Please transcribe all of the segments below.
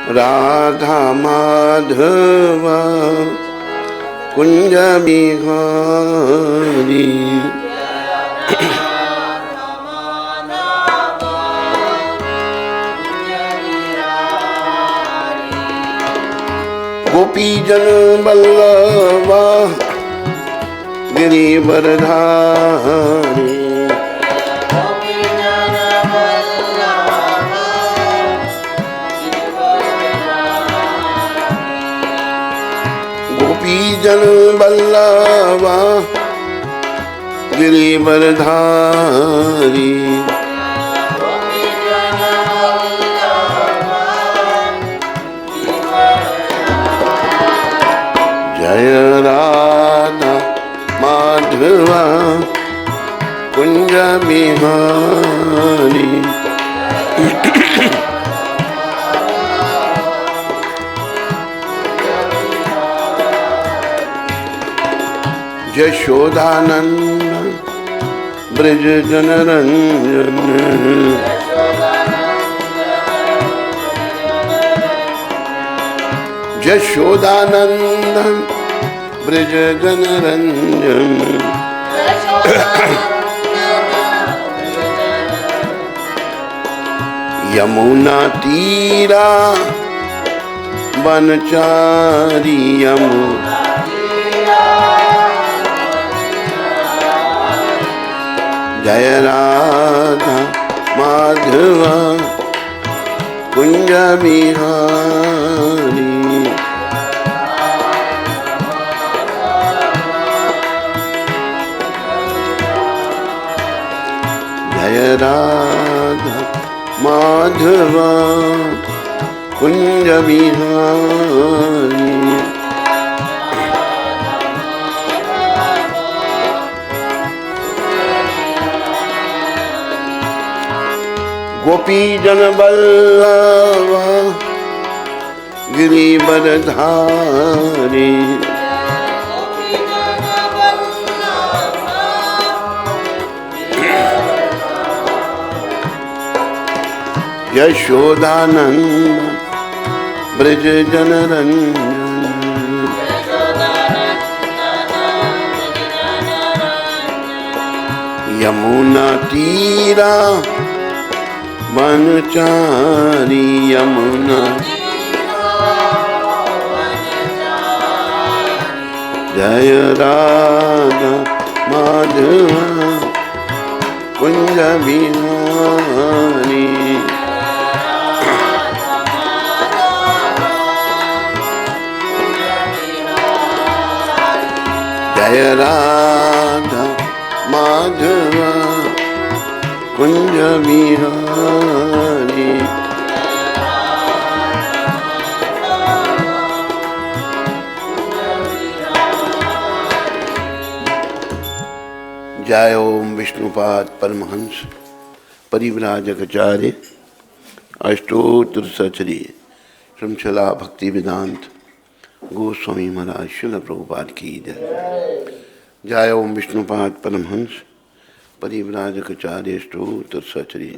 राधा माधव कुंज बिहारी। गोपी जन बल्लभा गिरिवरधारी। गोपी जन बल्लभा गिरिवरधारी। जय राधा माधव कुंज बिहारी। यशोदानंदन ब्रज जनरंजन। यशोदानंदन ब्रज जनरंजन। यमुना तीरा बनचारी। यमुना जय राधा माधव कुंज बिहारी। जय राधा माधव कुंज बिहारी। गोपी जन बल्लभा गिरिवरधारी। यशोदानंद ब्रज जनरंजन। यमुना तीरा बनचारी। यमुना जय राधा माधव कुंज बिहारी। जय राधा माधव कुंज बिहारी। जय ओम विष्णुपाद परमहंस परिव्राजकाचार्य अष्टोत्तर सचरी श्रृंखला भक्ति वेदांत गोस्वामी महाराज श्रील प्रभुपाद की जय। जय ओम विष्णुपाद परमहंस परिव्राजकाचार्य अष्टोत्तर सचरी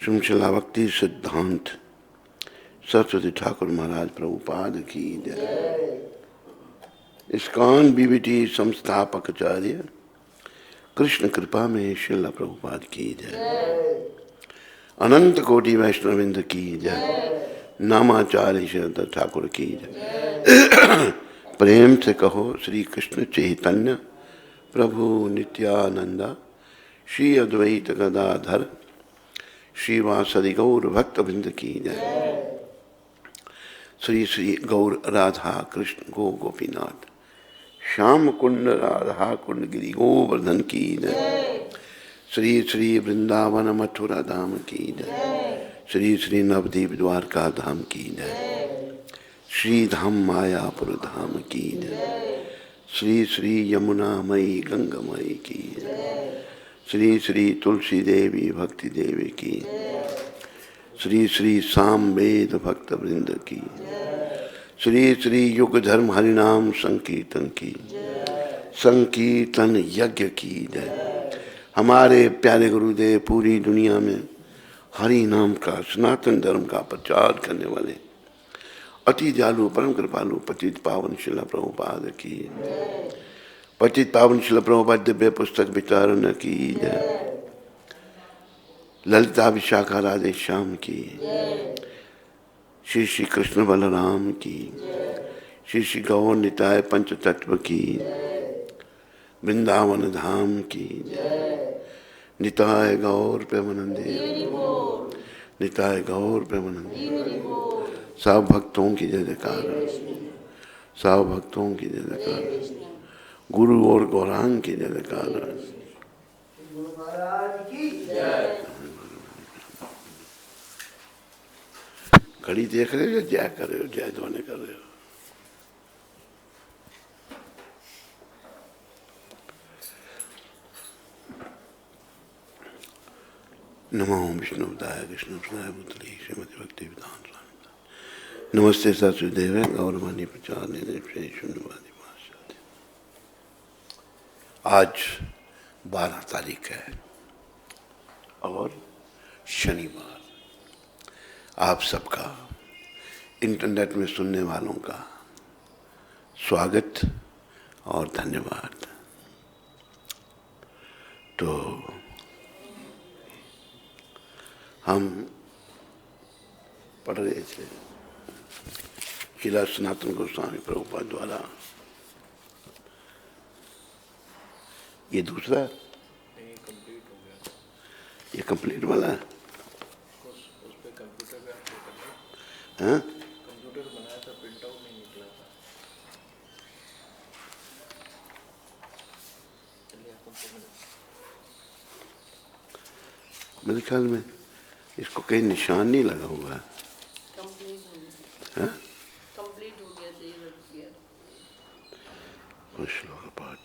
श्रृंखला भक्ति सिद्धांत सरस्वती ठाकुर महाराज प्रभुपाद की जय। इस्कॉन बीबीटी संस्थापकाचार्य कृष्ण कृपा में श्रील प्रभुपाद की जय। अनंत कोटि वैष्णविंद की जय। नामाचार्य श्री ठाकुर की जय। प्रेम से कहो श्री कृष्ण चैतन्य प्रभु नित्यानंदा श्री अद्वैत गदाधर श्रीवासदि गौर भक्तवृंद की जय। श्री श्री गौर राधा कृष्ण गो गोपीनाथ श्याम कुंड राधा कुंड गिरी गोवर्धन की जय। श्री श्री वृंदावन मथुरा धाम की जय। श्री श्री नवदीप द्वारका धाम की जय। श्री धाम मायापुर धाम की जय। श्री श्री यमुना मई गंगामयी की जय। श्री श्री तुलसी देवी भक्ति देवी की। श्री श्री साम वेद भक्त वृंद की। श्री श्री युग धर्म हरिनाम संकीर्तन की। संकीर्तन यज्ञ की जय। हमारे प्यारे गुरुदेव पूरी दुनिया में हरि नाम का सनातन धर्म का प्रचार करने वाले अति जालु परम कृपालु पतित पावन शिला प्रभुपाद की, पतित पावन शिला प्रभुपाद दिव्य पुस्तक विचारण की जय, ललिता विशाखा राधे श्याम की, श्री श्री कृष्ण बलराम की, श्री श्री गौर निताय पंच तत्व की, वृंदावन धाम की, निताय गौर प्रेमानंदे, निताय गौर प्रेमानंदे। सब भक्तों की जय जयकार, सब भक्तों की जय जयकार, गुरु और गौरांग की जय जयकार। घड़ी देख रहे हो, जय कर रहे हो, जय ध्वनि कर रहे हो। नमो विष्णुपदाय कृष्णपदाय पुत्री श्रीमती भक्ति विधान स्वामी। नमस्ते सचुदेव गौरवाणी प्रचार शून्यवादी। आज 12 तारीख है और शनिवार। आप सबका इंटरनेट में सुनने वालों का स्वागत और धन्यवाद। तो हम पढ़ रहे थे श्रील सनातन गोस्वामी प्रभुपाद द्वारा, ये दूसरा ये कंप्लीट वाला है। उस पे कंप्यूटर पे हाँ? कंप्यूटर बनाया था, प्रिंट आउट नहीं निकला था। चलिए मेरे ख्याल में इसको कहीं निशान नहीं लगा हुआ है। कंप्लीट हो गया, सही लग गया। श्लोक पाठ।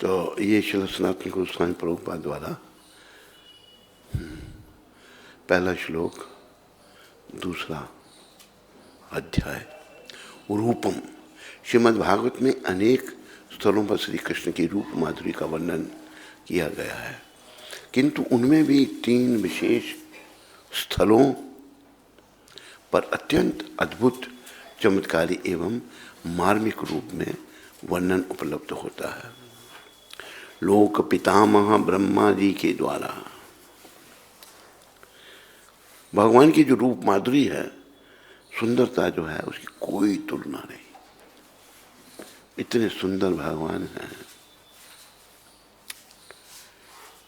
तो ये श्रील सनातन गोस्वामी प्रभुपाद द्वारा पहला श्लोक, दूसरा अध्याय रूपम। श्रीमद् भागवत में अनेक स्थलों पर श्री कृष्ण की रूप माधुरी का वर्णन किया गया है, किंतु उनमें भी 3 विशेष स्थलों पर अत्यंत अद्भुत, चमत्कारी एवं मार्मिक रूप में वर्णन उपलब्ध होता है। लोक पितामह ब्रह्मा जी के द्वारा भगवान की जो रूप माधुरी है, सुंदरता जो है, उसकी कोई तुलना नहीं। इतने सुंदर भगवान हैं,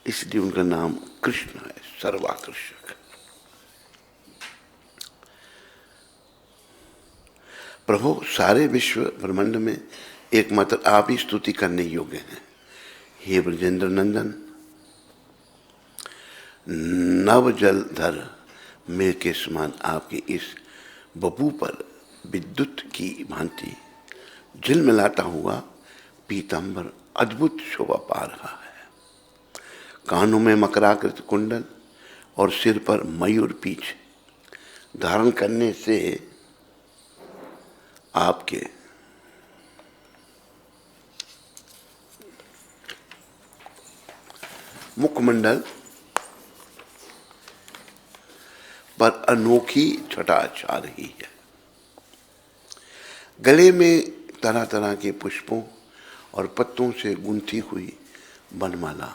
इसलिए उनका नाम कृष्ण है, सर्वाकर्षक। प्रभु, सारे विश्व ब्रह्मांड में एकमात्र आप ही स्तुति करने योग्य हैं। हे ब्रजेंद्र नंदन, नव जलधर मेघ के समान आपके इस बपू पर विद्युत की भांति झिलमिलाता हुआ पीतांबर अद्भुत शोभा पा रहा है। कानों में मकराकृत कुंडल और सिर पर मयूर पीछ धारण करने से आपके मुखमंडल पर अनोखी छटा छा रही है। गले में तरह तरह के पुष्पों और पत्तों से गुंथी हुई बनमाला,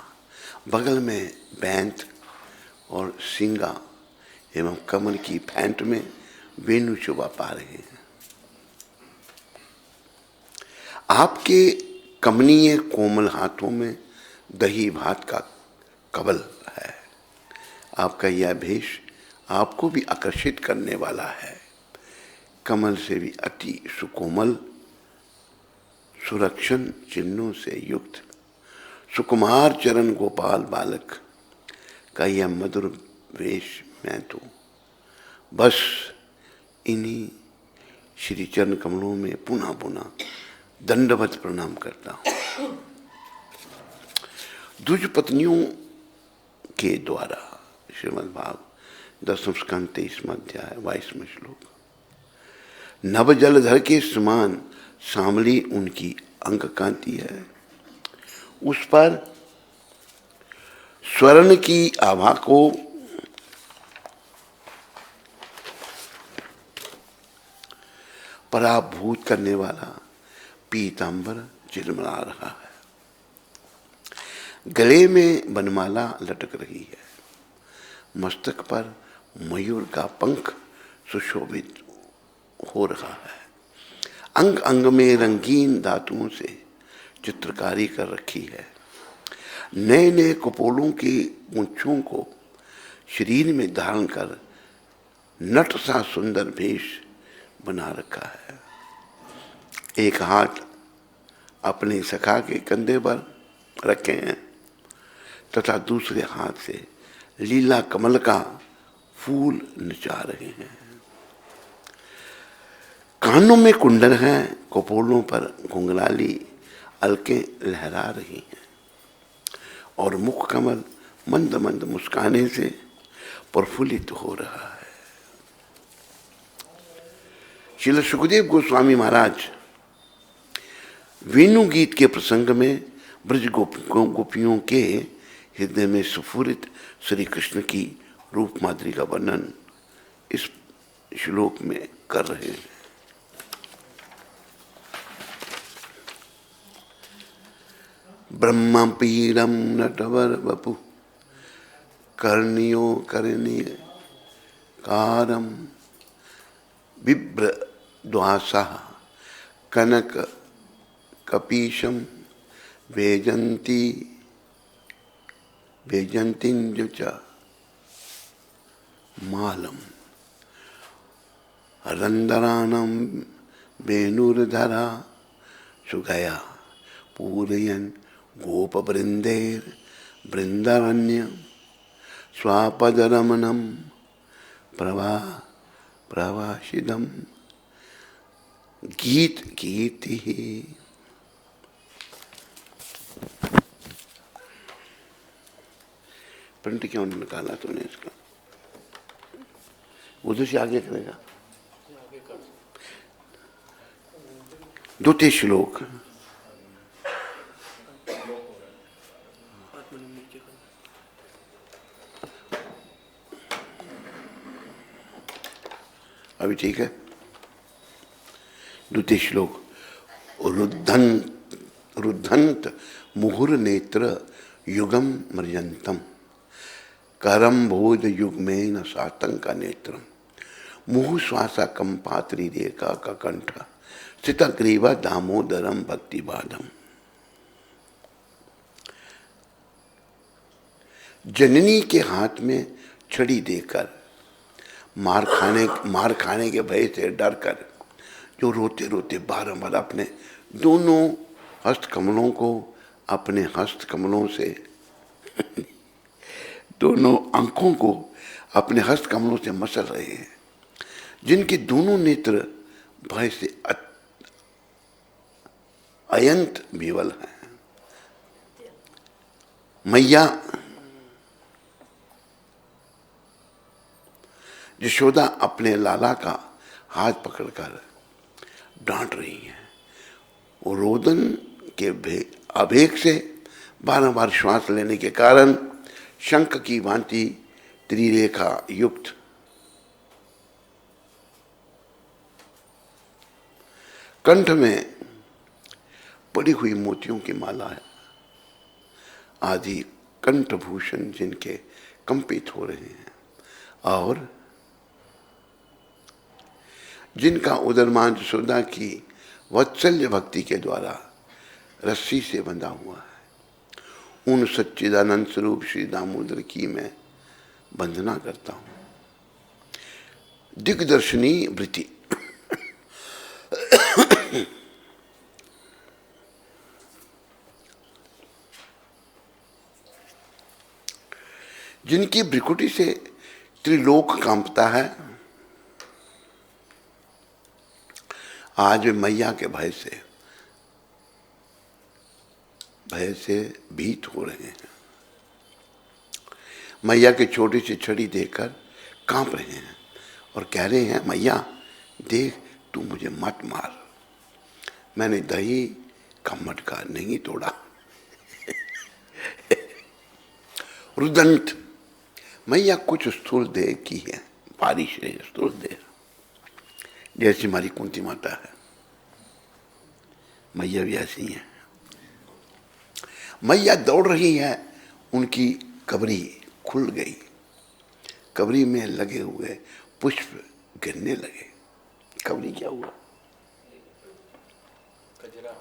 बगल में बैंत और सिंगा एवं कमल की फेंट में वेणु शोभा पा रहे हैं। आपके कमनीय कोमल हाथों में दही भात का कबल है। आपका यह भेष आपको भी आकर्षित करने वाला है। कमल से भी अति सुकोमल, सुरक्षण चिन्हों से युक्त सुकुमार चरण गोपाल बालक का यह मधुर वेश मैं तो बस इन्हीं श्री चरण कमलों में पुनः पुनः दंडवत प्रणाम करता हूं। द्विज पत्नियों के द्वारा श्रीमद् भागवत 10वें स्कंद 23वां अध्याय 22वां श्लोक। नव जलधर के समान सांवली उनकी अंग कांति है। उस पर स्वर्ण की आभा को पराभूत करने वाला पीतांबर झिलमिला रहा है। गले में बनमाला लटक रही है, मस्तक पर मयूर का पंख सुशोभित हो रहा है। अंग अंग में रंगीन धातुओं से चित्रकारी कर रखी है। नए नए कपोलों की मूंछों को शरीर में धारण कर नट सा सुंदर भेष बना रखा है। एक हाथ अपने सखा के कंधे पर रखे हैं तथा दूसरे हाथ से लीला कमल का फूल नचा रहे हैं। कानों में कुंडल हैं, कपोलों पर घुंघराली अलकें लहरा रही हैं और मुख कमल मंद मंद मुस्काने से प्रफुल्लित हो रहा है। श्रील सुखदेव गोस्वामी महाराज वेणु गीत के प्रसंग में ब्रज गोपियों के हृदय में सुफुरित श्री कृष्ण की रूप माधुरी का वर्णन इस श्लोक में कर रहे हैं। ब्रह्म पीड़म नटवर वपु कर्णियो कर्णीय कारम बिभ्र द्वासा कनक कपीशम वेजंती वेजंतिंजुच मालम रंदरानम वेणुर्धरा सुगया पूरयन गोप वृंदेर वृंदारण्य स्वापदरमणम प्रवासिदम गीत गीति ही। प्रिंट क्यों निकाला तूने इसका? उधर से आगे करेगा। द्वितीय श्लोक अभी ठीक है। द्वितीय श्लोक रुद्धंत मुहुर नेत्र युगम मर्यंतम करम भोज युग में न सातंका नेत्रम मुहु श्वासा कंपात्री रेखा का कंठ सितग्रीवा दामोदरम भक्ति बाधम। जननी के हाथ में छड़ी देकर मार खाने के भय से डर कर जो रोते रोते बारंबार अपने दोनों हस्त कमलों को अपने हस्त कमलों से दोनों अंकों को अपने हस्त कमलों से मसल रहे हैं, जिनके दोनों नेत्र भय से अयंत विवल हैं। मैया यशोदा अपने लाला का हाथ पकड़कर डांट रही है। वो रोदन के आवेग से बारंबार श्वास लेने के कारण शंख की भांति त्रिरेखा युक्त कंठ में पड़ी हुई मोतियों की माला है आदि कंठभूषण जिनके कंपित हो रहे हैं और जिनका उदरमान यशोदा की वत्सल्य भक्ति के द्वारा रस्सी से बंधा हुआ है, उन सच्चिदानंद स्वरूप श्री दामोदर की मैं वंदना करता हूं। दिग्दर्शनी वृत्ति जिनकी भ्रिकुटी से त्रिलोक कांपता है, आज वे मैया के भय से भीत हो रहे हैं। मैया के छोटी सी छड़ी देखकर कांप रहे हैं और कह रहे हैं, मैया देख तू मुझे मत मार, मैंने दही का मटका नहीं तोड़ा। रुदंत, मैया कुछ स्थूल देह की है, बारिश है स्थूल देह, जैसे हमारी कुंती माता है, मैया भी ऐसी है। मैया दौड़ रही है, उनकी कबरी खुल गई, कबरी में लगे हुए पुष्प गिरने लगे। कबरी क्या हुआ? कजरा।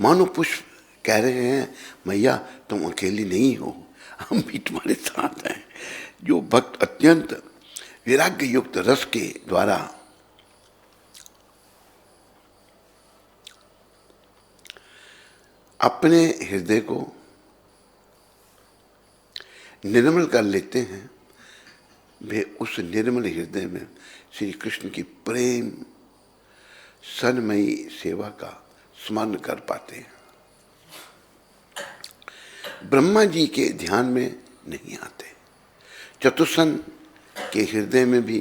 मानो पुष्प कह रहे हैं मैया तुम अकेली नहीं हो, हम भी तुम्हारे साथ हैं। जो भक्त अत्यंत वैराग्य युक्त रस के द्वारा अपने हृदय को निर्मल कर लेते हैं, वे उस निर्मल हृदय में श्री कृष्ण की प्रेम सन्मयी सेवा का स्मरण कर पाते हैं। ब्रह्मा जी के ध्यान में नहीं आते, चतुसन के हृदय में भी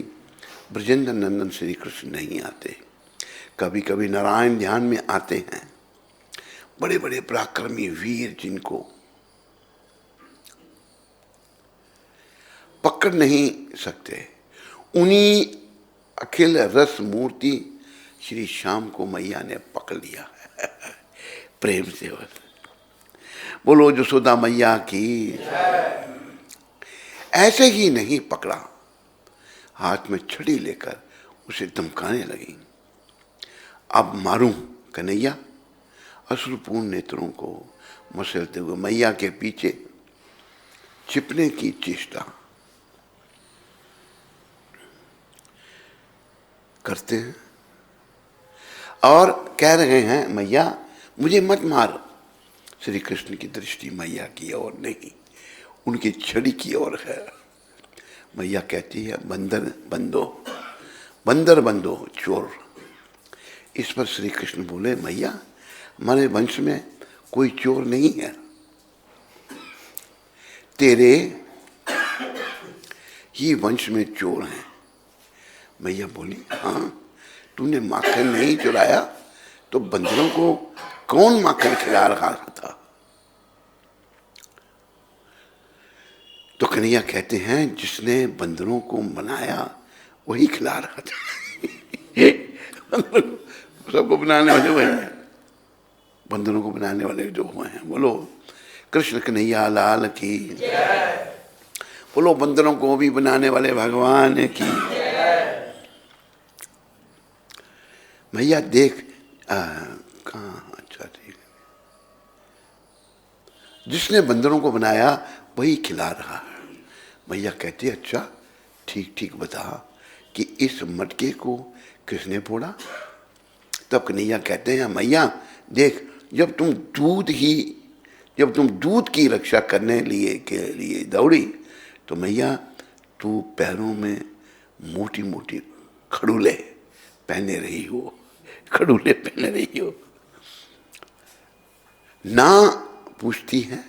ब्रजेंद्र नंदन श्री कृष्ण नहीं आते। कभी कभी नारायण ध्यान में आते हैं, बड़े बड़े पराक्रमी वीर जिनको पकड़ नहीं सकते, उन्हीं अखिल रस मूर्ति श्री श्याम को मैया ने पकड़ लिया है प्रेम से। बोलो जसोदा मैया की। ऐसे ही नहीं पकड़ा, हाथ में छड़ी लेकर उसे धमकाने लगी। अब मारूं कन्हैया, अश्रुपूर्ण नेत्रों को मसलते हुए मैया के पीछे छिपने की चेष्टा करते हैं और कह रहे हैं मैया मुझे मत मार। श्री कृष्ण की दृष्टि मैया की ओर नहीं, उनकी छड़ी की ओर है। मैया कहती है बंदर बंदो, बंदर बंदो चोर। इस पर श्री कृष्ण बोले मैया हमारे वंश में कोई चोर नहीं है, तेरे ही वंश में चोर हैं। मैया बोली हाँ, तूने माखन नहीं चुराया तो बंदरों को कौन माखन खिला रहा था? तो कन्हैया कहते हैं जिसने बंदरों को बनाया वही खिला रहा था सबको बनाने वाले वही हैं, बंदरों को बनाने वाले जो हुए हैं। बोलो कृष्ण कन्हैया लाल की, बोलो बंदरों को भी बनाने वाले भगवान की। भैया देख कहाँ, अच्छा ठीक है, जिसने बंदरों को बनाया वही खिला रहा है। भैया कहती है अच्छा ठीक ठीक बता कि इस मटके को किसने फोड़ा? तब कन्हैया कहते हैं मैया देख, जब तुम दूध की रक्षा करने के लिए दौड़ी तो मैया तू पैरों में मोटी मोटी खड़ूले पहने रही हो, खड़ूले पहने रही हो। ना पूछती है,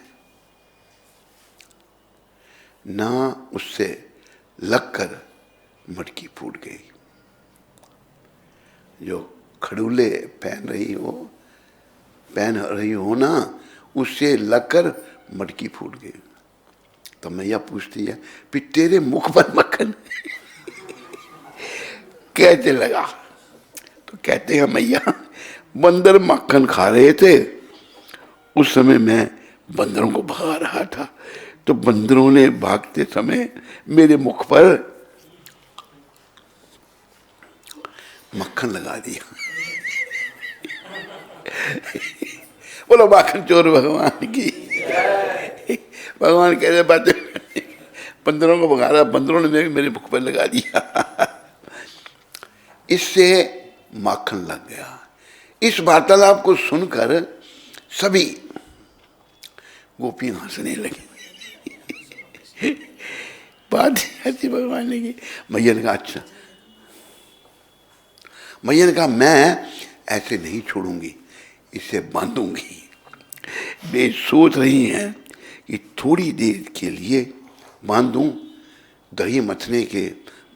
ना उससे लगकर मटकी फूट गई। जो खड़ूले पहन रही हो ना, उससे लगकर मटकी फूट गई। तो मैया पूछती है फिर तेरे मुख पर मक्खन कैसे लगा? तो कहते हैं मैया बंदर मक्खन खा रहे थे, उस समय मैं बंदरों को भगा रहा था, तो बंदरों ने भागते समय मेरे मुख पर मक्खन लगा दिया बोलो माखन चोर भगवान की। भगवान कह रहे बातें, बंदरों को भगा रहा, बंदरों ने मेरे मुख पर लगा दिया इससे माखन लग गया। इस वार्तालाप को सुनकर सभी गोपियां हंसने लगी बात ऐसी भगवान ने की। मैया ने कहा अच्छा, मैया ने कहा मैं ऐसे नहीं छोड़ूंगी, इसे बांधूंगी। वे सोच रही हैं कि थोड़ी देर के लिए बांधूं, दही मथने के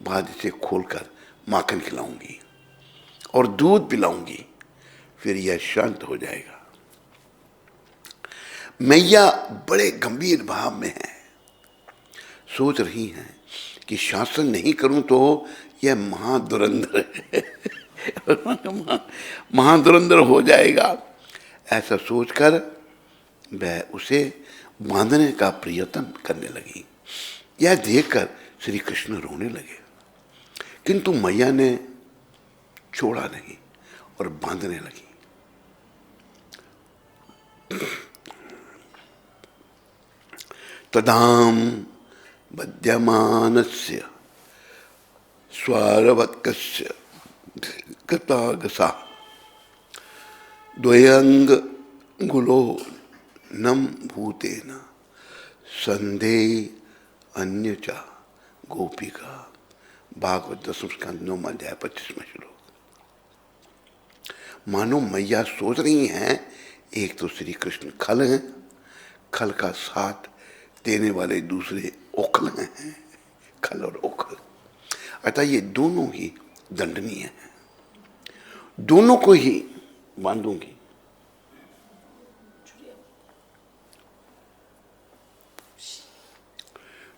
बाद इसे खोलकर माखन खिलाऊंगी और दूध पिलाऊंगी, फिर यह शांत हो जाएगा। मैया बड़े गंभीर भाव में है, सोच रही हैं कि शासन नहीं करूं तो यह महाधुरंधर है महाधुरंधर हो जाएगा। ऐसा सोचकर वह उसे बांधने का प्रयत्न करने लगी। यह देखकर श्री कृष्ण रोने लगे, किंतु मैया ने छोड़ा नहीं और बांधने लगी। तदाम बध्यमानस्य स्वारवत्कस्य कृतागसा द्वयंगुलो नम भूतेन संदेह अन्यचा गोपिका। भागवत 10 स्कंद 9 अध्याय 25वां श्लोक। मानो मैया सोच रही हैं, एक तो श्री कृष्ण खल हैं, खल का साथ देने वाले दूसरे ओखल हैं, खल और ओखल। अतः ये दोनों ही दंडनीय हैं, दोनों को ही बांधूंगी।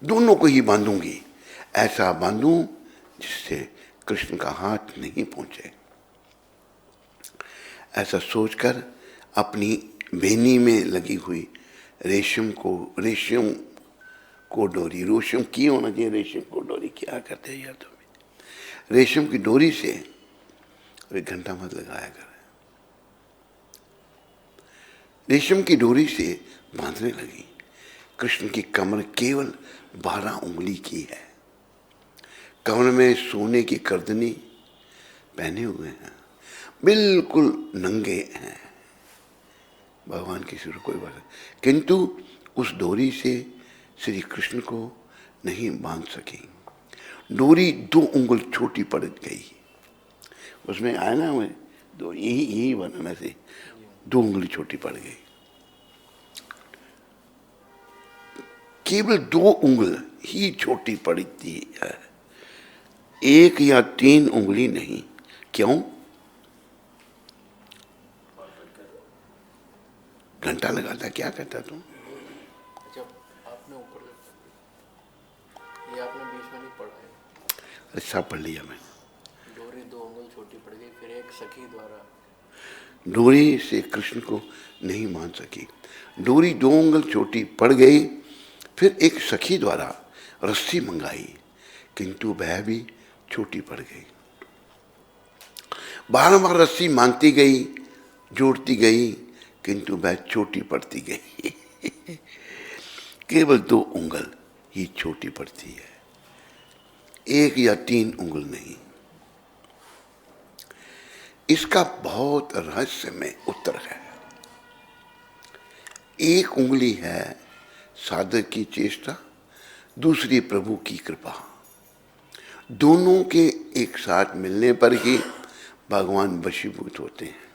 दोनों को ही बांधूंगी, ऐसा बांधूं जिससे कृष्ण का हाथ नहीं पहुंचे। ऐसा सोचकर अपनी बेनी में लगी हुई रेशम को डोरी, रेशम की होना चाहिए, रेशम को डोरी क्या करते हैं यार तुम्हें, रेशम की डोरी से, एक घंटा मत लगाया कर, रेशम की डोरी से बांधने लगी। कृष्ण की कमर केवल 12 उंगली की है, कमर में सोने की करदनी पहने हुए हैं, बिल्कुल नंगे हैं, भगवान की सिर कोई बात नहीं, किंतु उस डोरी से श्री कृष्ण को नहीं बांध सकी। डोरी 2 उंगल छोटी पड़ गई, उसमें आया ना हमें दो, यही बनाने से 2 उंगली छोटी पड़ गई। केवल 2 उंगल ही छोटी पड़ी थी, 1 या 3 उंगली नहीं। क्यों? घंटा लगाता, क्या कहता तुम? जब आपने ऊपर ये आपने बीच में नहीं पढ़ा है। अच्छा पढ़ लिया मैंने। डोरी 2 उंगल छोटी पड़ गई, फिर एक सखी द्वारा। डोरी से कृष्ण को नहीं मान सकी, डोरी 2 उंगल छोटी पड़ गई, फिर एक सखी द्वारा रस्सी मंगाई, किंतु वह भी छोटी पड़ गई। बार रस्सी मांगती गई, जोड़ती गई, किंतु वह छोटी पड़ती गई केवल 2 उंगल ही छोटी पड़ती है, 1 या 3 उंगल नहीं। इसका बहुत रहस्यमय उत्तर है। 1 उंगली है साधक की चेष्टा, दूसरी प्रभु की कृपा। दोनों के एक साथ मिलने पर ही भगवान वशीभूत होते हैं।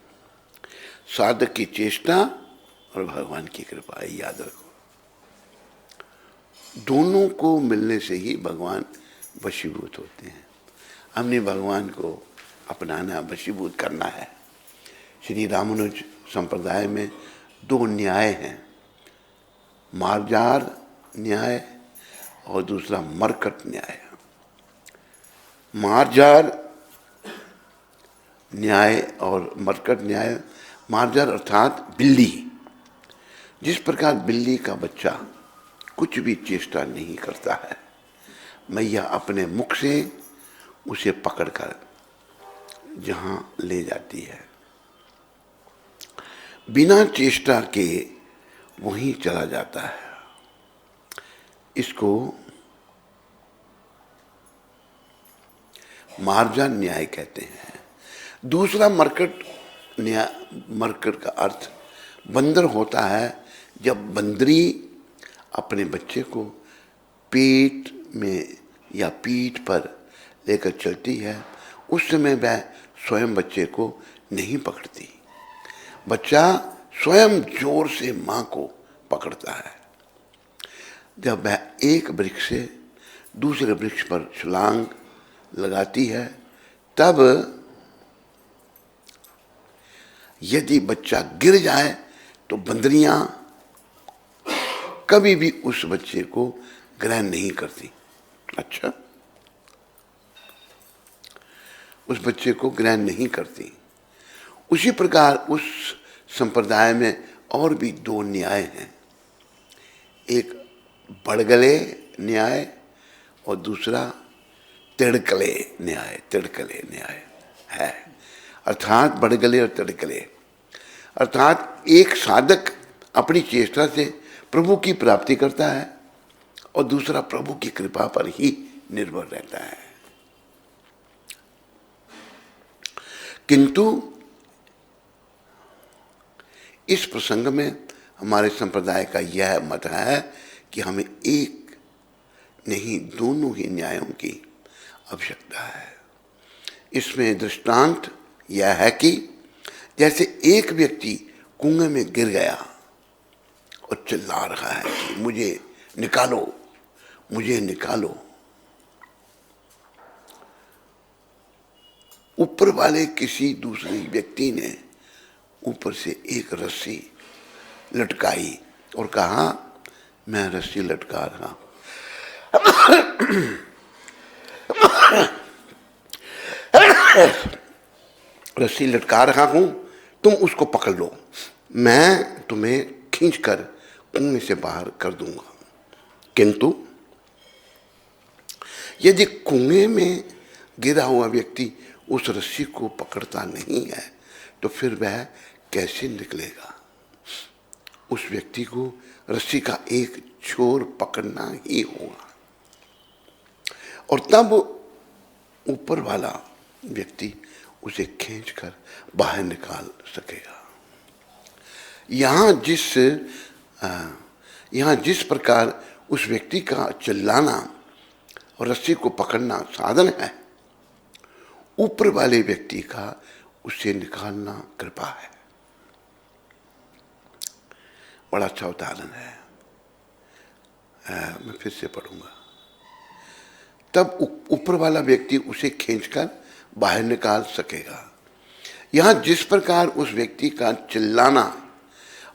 साधक की चेष्टा और भगवान की कृपा, याद रखो, दोनों को मिलने से ही भगवान वशीभूत होते हैं। हमने भगवान को अपनाना, वशीभूत करना है। श्री रामानुज संप्रदाय में 2 न्याय हैं, मार्जार न्याय और दूसरा मरकट न्याय। मार्जार न्याय और मरकट न्याय, मार्जार अर्थात बिल्ली, जिस प्रकार बिल्ली का बच्चा कुछ भी चेष्टा नहीं करता है, मैया अपने मुख से उसे पकड़कर जहां ले जाती है, बिना चेष्टा के वहीं चला जाता है। इसको मार्जान न्याय कहते हैं। दूसरा मरकट न्याय, मरकट का अर्थ बंदर होता है। जब बंदरी अपने बच्चे को पेट में या पीठ पर लेकर चलती है, उस समय वह स्वयं बच्चे को नहीं पकड़ती, बच्चा स्वयं जोर से मां को पकड़ता है। जब वह एक वृक्ष से दूसरे वृक्ष पर छलांग लगाती है, तब यदि बच्चा गिर जाए तो बंदरियां कभी भी उस बच्चे को ग्रहण नहीं करती। अच्छा, उस बच्चे को ग्रहण नहीं करती। उसी प्रकार उस संप्रदाय में और भी दो न्याय हैं, एक बड़गले न्याय और दूसरा तिड़कले न्याय। तिड़कले न्याय है, अर्थात बड़गले और तिड़कले अर्थात एक साधक अपनी चेष्टा से प्रभु की प्राप्ति करता है और दूसरा प्रभु की कृपा पर ही निर्भर रहता है। किंतु इस प्रसंग में हमारे संप्रदाय का यह मत है कि हमें एक नहीं दोनों ही न्यायों की आवश्यकता है। इसमें दृष्टांत यह है कि जैसे एक व्यक्ति कुएं में गिर गया और चिल्ला रहा है कि मुझे निकालो, मुझे निकालो, ऊपर वाले किसी दूसरे व्यक्ति ने ऊपर से एक रस्सी लटकाई और कहा मैं रस्सी लटका रहा हूं, रस्सी लटका रहा हूं, तुम उसको पकड़ लो, मैं तुम्हें खींचकर कुएं से बाहर कर दूंगा। किंतु यदि कुएं में गिरा हुआ व्यक्ति उस रस्सी को पकड़ता नहीं है तो फिर वह कैसे निकलेगा? उस व्यक्ति को रस्सी का एक छोर पकड़ना ही होगा और तब ऊपर वाला व्यक्ति उसे खींचकर बाहर निकाल सकेगा। यहाँ जिस प्रकार उस व्यक्ति का चिल्लाना और रस्सी को पकड़ना साधन है, ऊपर वाले व्यक्ति का उसे निकालना कृपा है। बड़ा अच्छा उदाहरण है, मैं फिर से पढ़ूंगा। तब ऊपर वाला व्यक्ति उसे खींचकर बाहर निकाल सकेगा। यहां जिस प्रकार उस व्यक्ति का चिल्लाना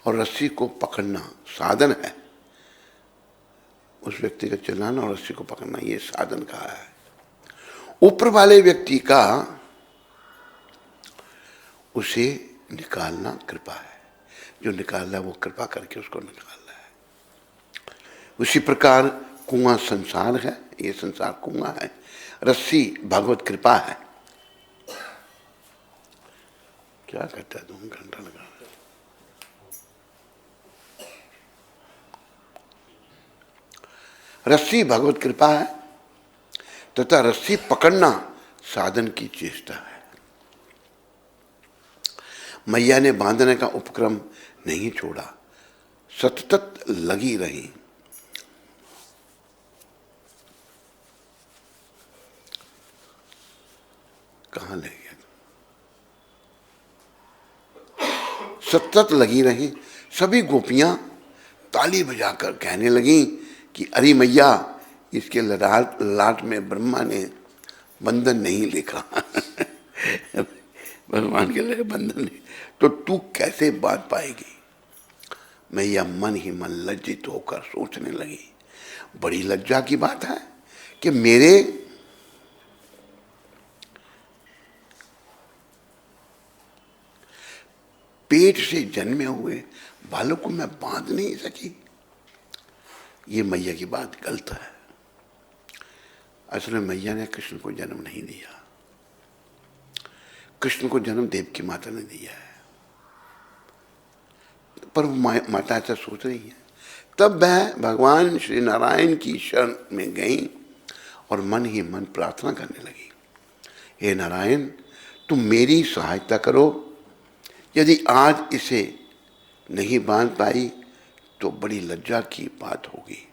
और रस्सी को पकड़ना साधन है, उस व्यक्ति का चिल्लाना और रस्सी को पकड़ना ये साधन कहा है, ऊपर वाले व्यक्ति का उसे निकालना कृपा है। जो निकालना है वो कृपा करके उसको निकालना है। उसी प्रकार कुआं संसार है, ये संसार कुआं है, रस्सी भगवत कृपा है। क्या कहता है, 2 घंटा लगा। रस्सी भगवत कृपा है तथा रस्सी पकड़ना साधन की चेष्टा है। मैया ने बांधने का उपक्रम नहीं छोड़ा, सतत लगी रही। कहां ले गया? सतत लगी रही। सभी गोपियां ताली बजाकर कहने लगी कि अरे मैया, इसके लाट में ब्रह्मा ने बंधन नहीं लिखा। भगवान के लिए बंधन नहीं, तो तू कैसे बात पाएगी? मैया मन ही मन लज्जित होकर सोचने लगी, बड़ी लज्जा की बात है कि मेरे पेट से जन्मे हुए बालक को मैं बांध नहीं सकी। ये मैया की बात गलत है। असल में मैया ने कृष्ण को जन्म नहीं दिया, कृष्ण को जन्म देवकी माता ने दिया है, पर माता ऐसा सोच रही है। तब वह भगवान श्री नारायण की शरण में गई और मन ही मन प्रार्थना करने लगी, हे नारायण, तुम मेरी सहायता करो। यदि आज इसे नहीं बांध पाई तो बड़ी लज्जा की बात होगी,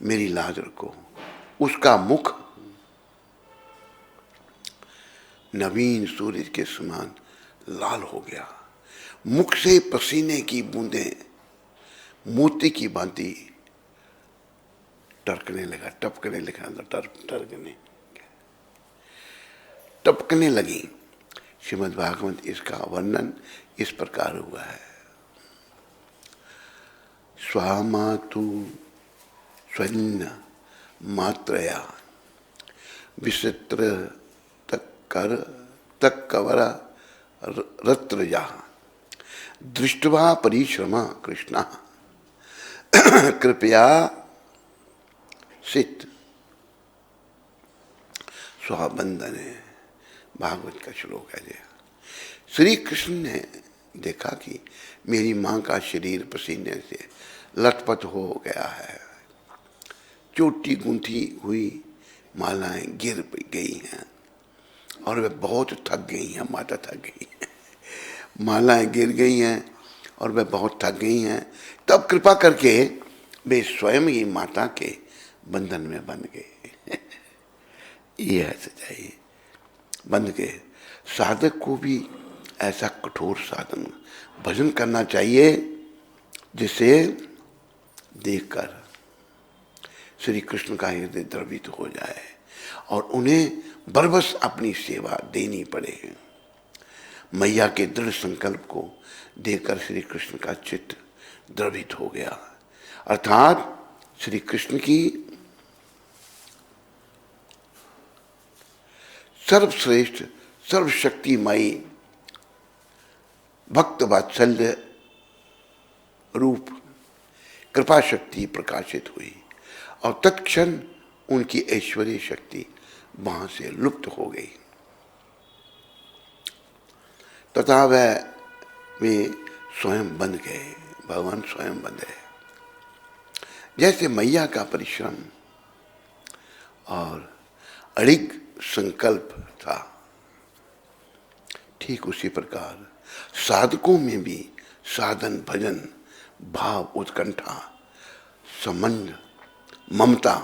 मेरी लाज रखो। उसका मुख नवीन सूर्य के समान लाल हो गया, मुख से पसीने की बूंदें मोती की भांति टपकने लगा, टपकने लगी। श्रीमद् भागवत इसका वर्णन इस प्रकार हुआ है। स्वामातु स्वर्ण मात्रया विचित्र तक्कर रत्रजा दृष्ट्वा परिश्रमा कृष्ण कृपया सित स्वाबंधन है। भागवत का श्लोक है। श्री कृष्ण ने देखा कि मेरी माँ का शरीर पसीने से लथपथ हो गया है, चोटी गूंथी हुई मालाएं गिर गई हैं और वे बहुत थक गई हैं। माता थक गई हैं, मालाएं गिर गई हैं और वे बहुत थक गई हैं। तब कृपा करके वे स्वयं ही माता के बंधन में बंध गए। ये है सच्चाई, बंध गए। साधक को भी ऐसा कठोर साधन भजन करना चाहिए जिसे देखकर श्री कृष्ण का हृदय द्रवित हो जाए और उन्हें बरबस अपनी सेवा देनी पड़े। मैया के दृढ़ संकल्प को देखकर श्री कृष्ण का चित्त द्रवित हो गया, अर्थात श्री कृष्ण की सर्वश्रेष्ठ सर्वशक्तिमयी भक्त वात्सल्य रूप कृपा शक्ति प्रकाशित हुई और तत्क्षण उनकी ऐश्वर्य शक्ति वहां से लुप्त हो गई तथा वे स्वयं बन गए। भगवान स्वयं बन गए। जैसे मैया का परिश्रम और अड़िग संकल्प था, ठीक उसी प्रकार साधकों में भी साधन भजन भाव उत्कंठा संबंध ममता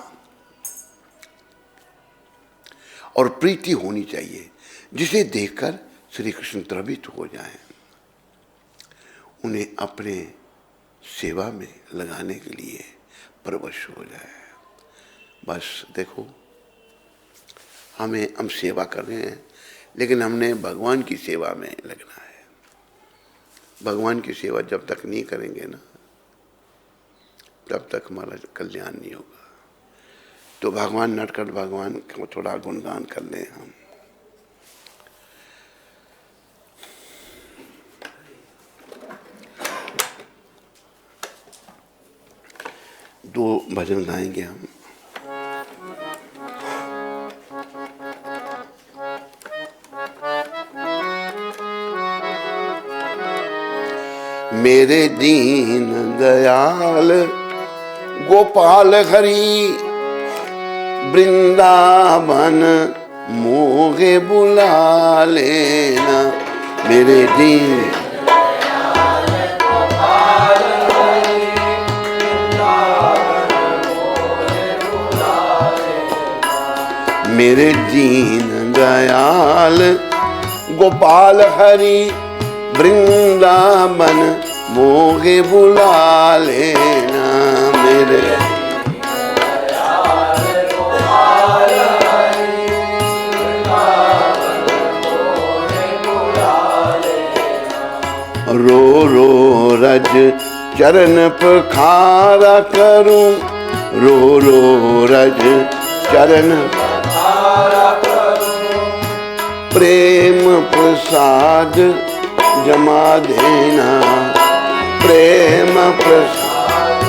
और प्रीति होनी चाहिए, जिसे देखकर श्री कृष्ण द्रवित हो जाएं, उन्हें अपने सेवा में लगाने के लिए प्रवश हो जाए। बस देखो, हम सेवा कर रहे हैं, लेकिन हमने भगवान की सेवा में लगना है। भगवान की सेवा जब तक नहीं करेंगे ना, तब तक हमारा कल्याण नहीं होगा। तो भगवान नटखट भगवान को थोड़ा गुणगान कर लें हम। दो भजन गाएंगे हम। मेरे दीन दयाल गोपाल हरि वृंदावन मोहे बुला लेना। मेरे दीन मेरे दीन दयाल गोपाल हरि वृंदावन मोहे बुला लेना। मेरे रो रो रज चरण पखारा करूं, रो रो रज चरण प्रेम प्रसाद जमा देना। प्रेम प्रसाद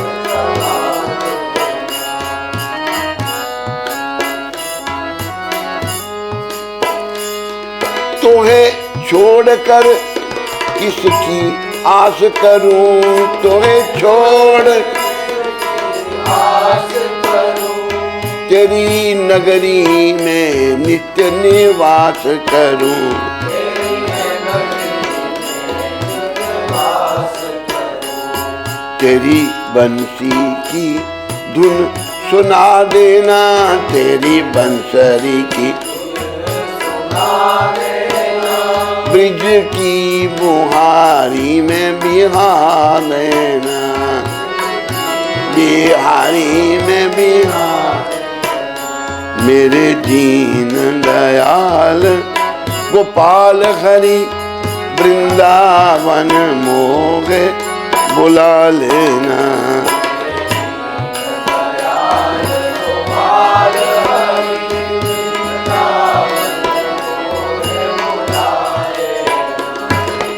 तोहे छोड़कर किसकी आस करूं, तोहे छोड़ आस करूं, तेरी नगरी में नित्य निवास करूं। तेरी बंसी की धुन सुना देना, तेरी बंसरी की सुना देना। ब्रिज की बुहारी में बिहार देना, बिहारी में बिहार। मेरे दीन दयाल गोपाल हरि वृंदावन मोगे बुला लेना।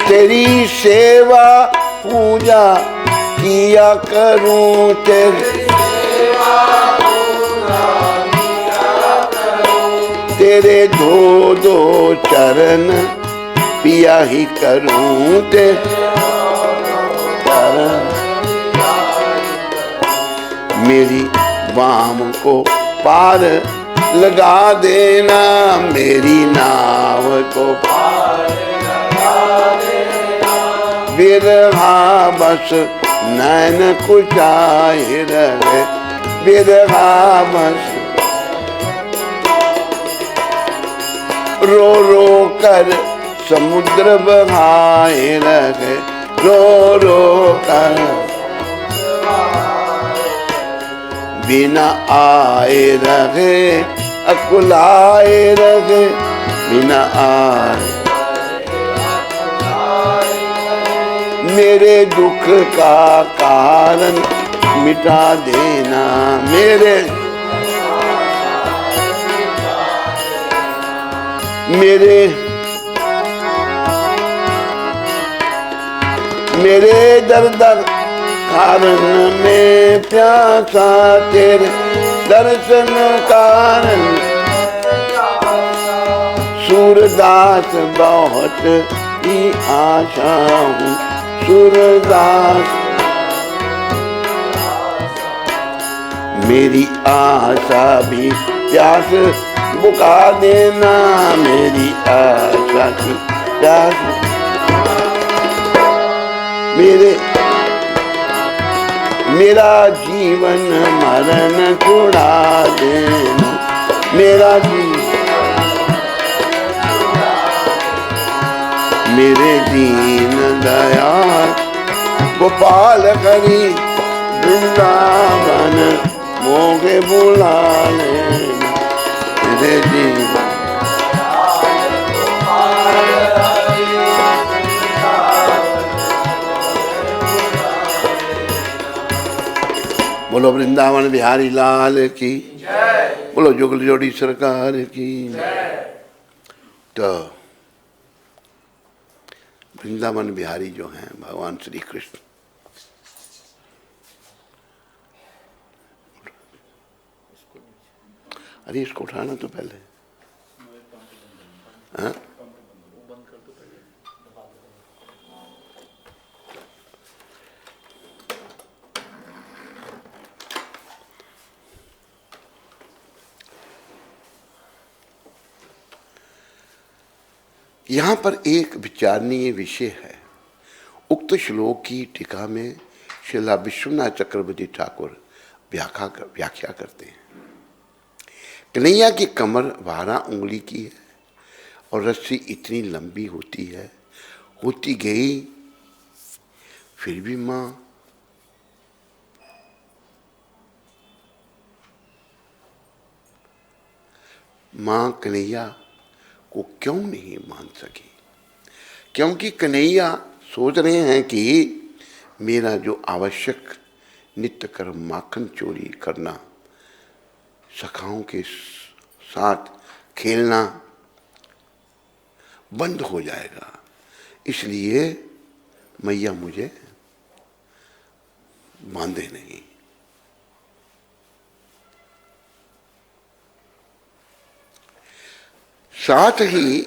तेरी सेवा पूजा किया करूं, तेरी तेरे दो दो चरण पिया ही करूं, तेरे चरण। मेरी बाम को पार लगा देना, मेरी नाव को पार लगा देना। बिरहा बस नैन कुचाए रहे, बिरहा बस रो रो कर समुद्र बहाए रहे, रो रो कर बिना आए रहे, अकुलाए रहे, बिना आए। मेरे दुख का कारण मिटा देना, मेरे दर्द कारण में प्यासा, तेरे दर्शन कारण। सूरदास बहुत ही आशा हूँ, सूरदास मेरी आशा भी प्यास बुका देना, मेरी आशा की प्यास। मेरा जीवन मरण छुड़ा देना, मेरा मेरे दीन दयाल गोपाल हरि वृंदावन मोगे बुला लेना, मेरे जीवन। बोलो वृंदावन बिहारी लाल की जय, बोलो जुगल जोड़ी सरकार की जय। तो वृंदावन बिहारी जो हैं भगवान श्री कृष्ण, अरे इसको उठाना तो पहले, हाँ? यहाँ पर एक विचारणीय विषय है। उक्त श्लोक की टीका में श्रीला विश्वनाथ चक्रवर्ती ठाकुर व्याख्या करते हैं। कन्हैया की कमर 12 उंगली की है और रस्सी इतनी लंबी होती गई, फिर भी माँ कन्हैया को क्यों नहीं मान सकी? क्योंकि कन्हैया सोच रहे हैं कि मेरा जो आवश्यक नित्य कर्म माखन चोरी करना, सखाओं के साथ खेलना बंद हो जाएगा, इसलिए मैया मुझे बांधे नहीं। साथ ही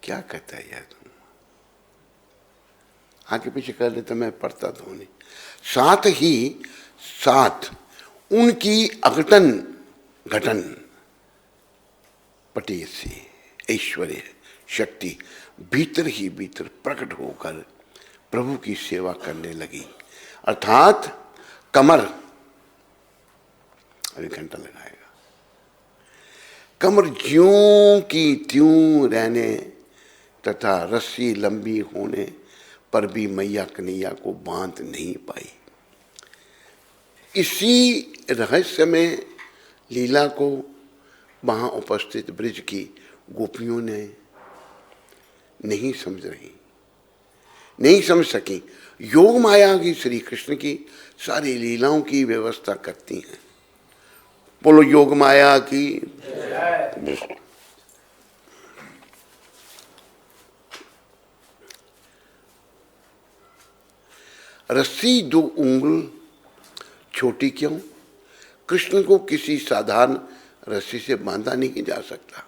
क्या कहता है यार, तुम आगे पीछे कर ले तो मैं पढ़ता तो नहीं। साथ उनकी अघटन घटन पटेसी ऐश्वर्य शक्ति भीतर ही भीतर प्रकट होकर प्रभु की सेवा करने लगी। अर्थात कमर, अभी घंटा लगाएगा, कमर ज्यों की त्यों रहने तथा रस्सी लंबी होने पर भी मैया कन्हैया को बांध नहीं पाई। इसी रहस्य में लीला को वहां उपस्थित ब्रज की गोपियों ने नहीं समझ रही, नहीं समझ सकी। योग माया की श्री कृष्ण की सारी लीलाओं की व्यवस्था करती हैं। बोलो योग माया की। रस्सी 2 उंगल छोटी क्यों? कृष्ण को किसी साधारण रस्सी से बांधा नहीं जा सकता,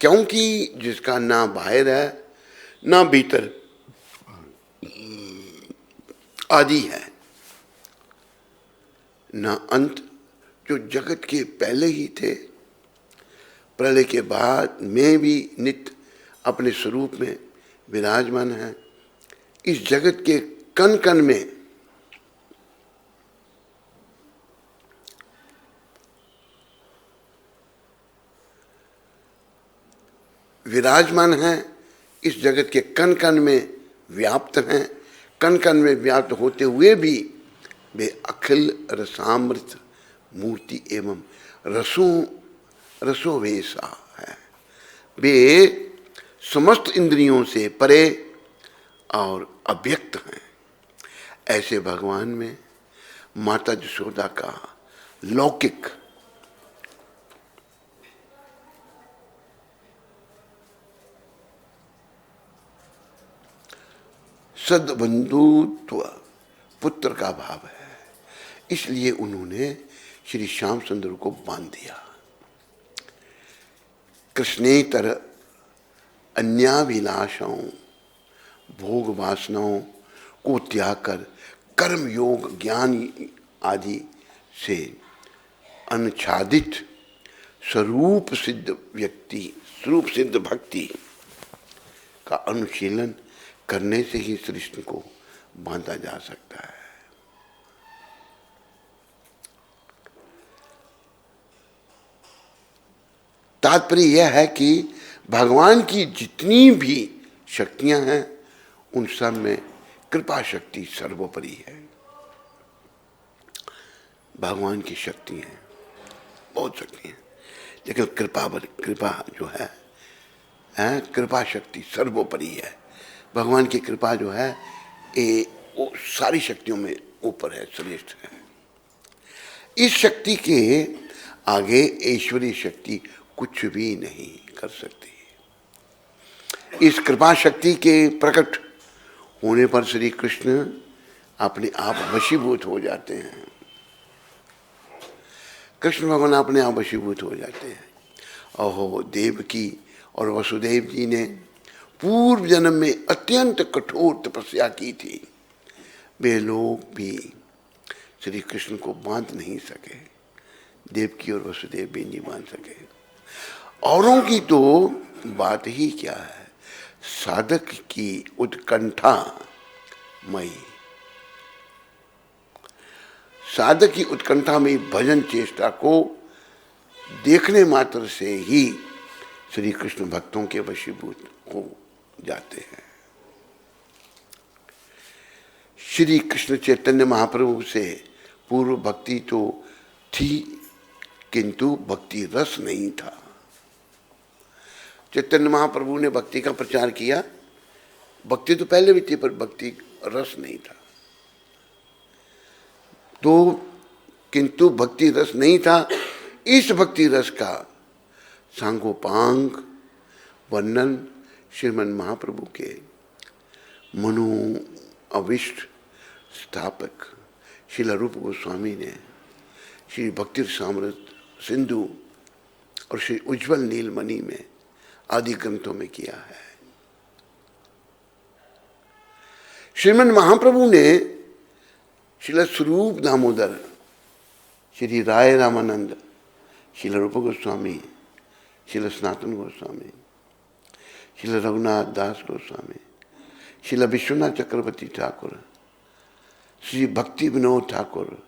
क्योंकि जिसका ना बाहर है ना भीतर आदि है, ना अंत, जो जगत के पहले ही थे, प्रलय के बाद में भी नित्य अपने स्वरूप में विराजमान है। इस जगत के कण कण में विराजमान है, इस जगत के कण कण में व्याप्त हैं। कण कण में व्याप्त होते हुए भी वे अखिल रसामृत मूर्ति एवं रसो वेसा है। वे समस्त इंद्रियों से परे और अव्यक्त हैं। ऐसे भगवान में माता यशोदा का लौकिक सद्बंधुत्व पुत्र का भाव है, इसलिए उन्होंने श्री श्याम सुंदर को बांध दिया। कृष्णेतर अन्याभिलाषाओं भोग वासनाओं को त्याग कर कर्म योग ज्ञान आदि से अनच्छादित स्वरूप सिद्ध भक्ति का अनुशीलन करने से ही कृष्ण को बांधा जा सकता है। तात्पर्य यह है कि भगवान की जितनी भी शक्तियां हैं उन सब में कृपा शक्ति सर्वोपरि है। भगवान की शक्ति है, बहुत शक्ति है, लेकिन कृपा जो है कृपा शक्ति सर्वोपरि है। भगवान की कृपा जो है वो सारी शक्तियों में ऊपर है, श्रेष्ठ है। इस शक्ति के आगे ईश्वरीय शक्ति कुछ भी नहीं कर सकती। इस कृपा शक्ति के प्रकट होने पर श्री कृष्ण अपने आप वशीभूत हो जाते हैं। कृष्ण भगवान अपने आप वशीभूत हो जाते हैं। ओहो, देवकी और वसुदेव जी ने पूर्व जन्म में अत्यंत कठोर तपस्या की थी, वे लोग भी श्री कृष्ण को बांध नहीं सके। देवकी और वसुदेव भी नहीं बांध सके। औरों की तो बात ही क्या है, साधक की उत्कंठा मई, साधक की उत्कंठा में भजन चेष्टा को देखने मात्र से ही श्री कृष्ण भक्तों के वशीभूत हो जाते हैं। श्री कृष्ण चैतन्य महाप्रभु से पूर्व भक्ति तो थी, किंतु भक्ति रस नहीं था। चैतन्य महाप्रभु ने भक्ति का प्रचार किया, भक्ति तो पहले भी थी पर भक्ति रस नहीं था। तो किंतु भक्ति रस नहीं था, इस भक्ति रस का सांगोपांग वर्णन श्रीमन महाप्रभु के मनो अविष्ट स्थापक श्रील रूप गोस्वामी ने श्री भक्ति रसामृत सिंधु और श्री उज्ज्वल नीलमणि में आदि ग्रंथों में किया है। श्रीमन महाप्रभु ने श्रील स्वरूप दामोदर, श्री राय रामानंद, श्रील रूप गोस्वामी, श्रील सनातन गोस्वामी, श्रील रघुनाथ दास गोस्वामी, श्रील विश्वनाथ चक्रवर्ती ठाकुर, श्री भक्ति विनोद ठाकुर,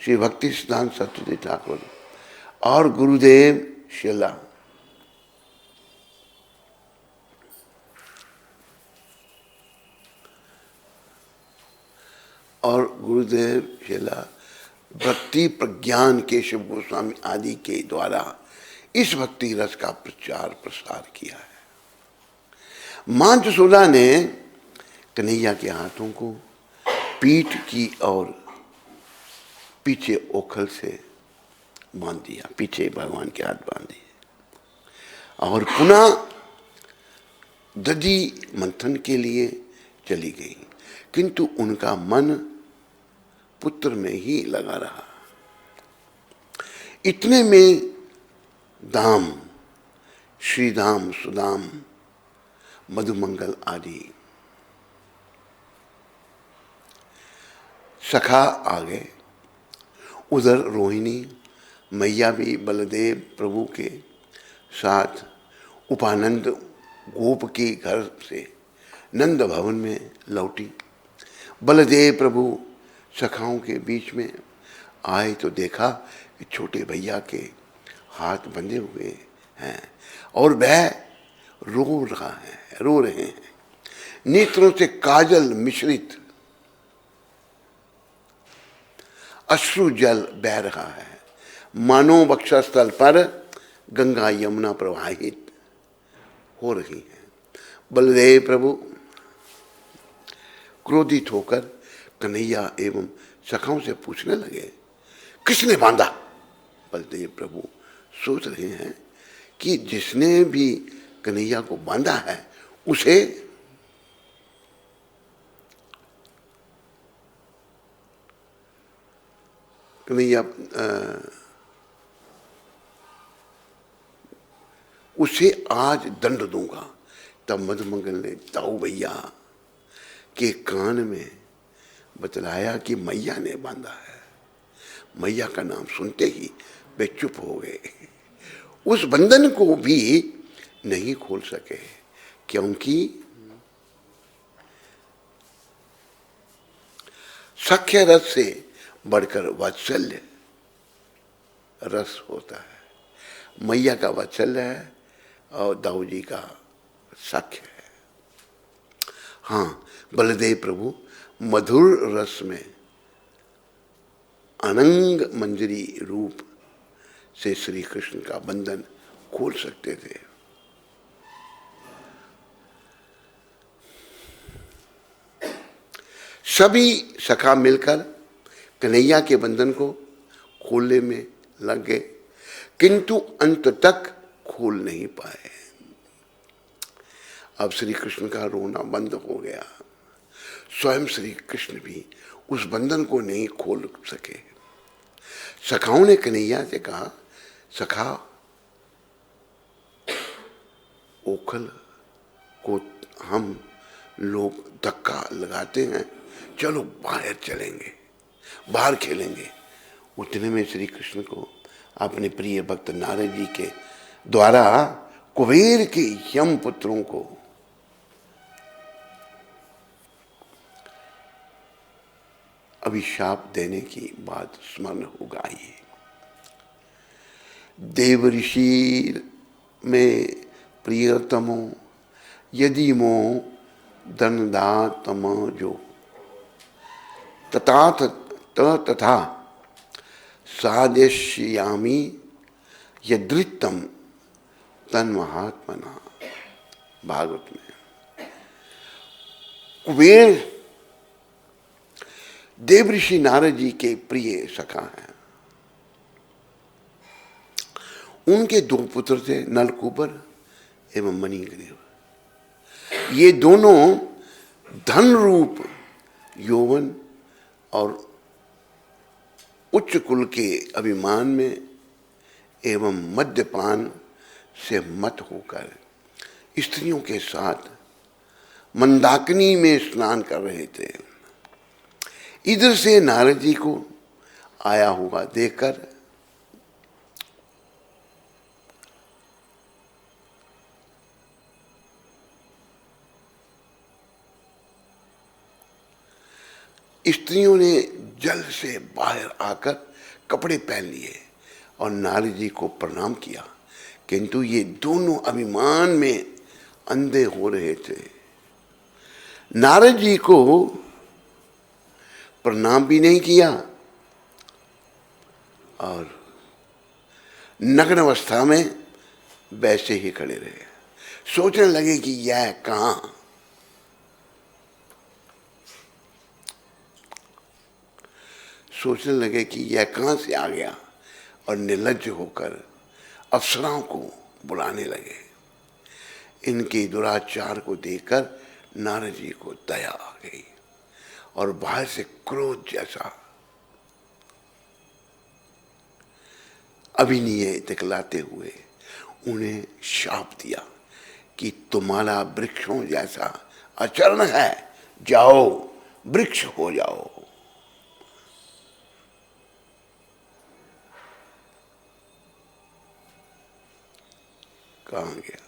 श्री भक्ति सिद्धांत सत्यदेव ठाकुर और गुरुदेव शिला भक्ति प्रज्ञान केशव गोस्वामी आदि के द्वारा इस भक्ति रस का प्रचार प्रसार किया है। मां जसोदा ने कन्हैया के हाथों को पीठ की और पीछे ओखल से बांध दिया, पीछे भगवान के हाथ बांध दिए और पुनः दधी मंथन के लिए चली गई, किंतु उनका मन पुत्र में ही लगा रहा। इतने में दाम, श्रीधाम, सुदाम, मधुमंगल आदि सखा आ गए। उधर रोहिणी मैया भी बलदेव प्रभु के साथ उपानंद गोप के घर से नंद भवन में लौटी। बलदेव प्रभु सखाओं के बीच में आए तो देखा कि छोटे भैया के हाथ बंधे हुए हैं और वह रो रहे हैं। नेत्रों से काजल मिश्रित अश्रु जल बह रहा है, मानो वक्षस्थल पर गंगा यमुना प्रवाहित हो रही है। बलदेव प्रभु क्रोधित होकर कन्हैया एवं सखाओं से पूछने लगे, किसने बांधा? बलदेव प्रभु सोच रहे हैं कि जिसने भी कन्हैया को बांधा है उसे कन्हैया उसे आज दंड दूंगा। तब मधुमंगल ने ताऊ भैया के कान में बतलाया कि मैया ने बांधा है। मैया का नाम सुनते ही वे चुप हो गए। उस बंधन को भी नहीं खोल सके, क्योंकि सख्य रस से बढ़कर वात्सल्य रस होता है। मैया का वात्सल्य है और दाऊ जी का सख्य है। हाँ, बलदेव प्रभु मधुर रस में अनंग मंजरी रूप से श्री कृष्ण का बंधन खोल सकते थे। सभी सखा मिलकर कन्हैया के बंधन को खोलने में लग गए, किंतु अंत तक खोल नहीं पाए। अब श्री कृष्ण का रोना बंद हो गया। स्वयं श्री कृष्ण भी उस बंधन को नहीं खोल सके। सखाओं ने कन्हैया से कहा, सखा, ओखल को हम लोग धक्का लगाते हैं, चलो बाहर चलेंगे, बाहर खेलेंगे। उतने में श्री कृष्ण को अपने प्रिय भक्त नारद जी के द्वारा कुबेर के यम पुत्रों को अभिशाप देने की बात स्मरण हो गई। देव ऋषि में प्रियतमो यदि मो दंडातम जो तथा सादेश्यामी यदृतम तन महात्मना। भागवत में कुबेर देव ऋषि नारद जी के प्रिय सखा हैं। उनके दो पुत्र थे, नलकूबर एवं मणिग्रीव। ये दोनों धन रूप यौवन और उच्च कुल के अभिमान में एवं मद्यपान से मत होकर स्त्रियों के साथ मंदाकिनी में स्नान कर रहे थे। इधर से नारद जी को आया हुआ देखकर स्त्रियों ने जल्द से बाहर आकर कपड़े पहन लिए और नारद जी को प्रणाम किया, किंतु ये दोनों अभिमान में अंधे हो रहे थे। नारद जी को प्रणाम भी नहीं किया और नग्न अवस्था में वैसे ही खड़े रहे, सोचने लगे कि यह कहाँ, सोचने लगे कि यह कहाँ से आ गया, और निर्लज्ज होकर अप्सराओं को बुलाने लगे। इनके दुराचार को देखकर नारद जी को दया आ गई और बाहर से क्रोध जैसा अभिनय दिखलाते हुए उन्हें शाप दिया कि तुम्हारा वृक्षों जैसा आचरण है, जाओ वृक्ष हो जाओ। कहाँ गया?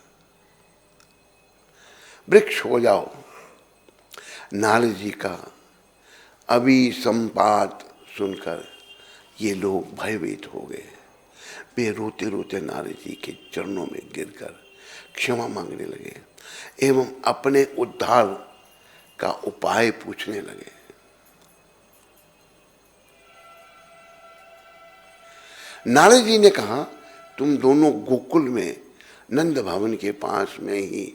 वृक्ष हो जाओ। नारद जी का अभिसंपात सुनकर ये लोग भयभीत हो गए। वे रोते रोते नारद जी के चरणों में गिरकर क्षमा मांगने लगे एवं अपने उद्धार का उपाय पूछने लगे। नारद जी ने कहा, तुम दोनों गोकुल में नंद भवन के पास में ही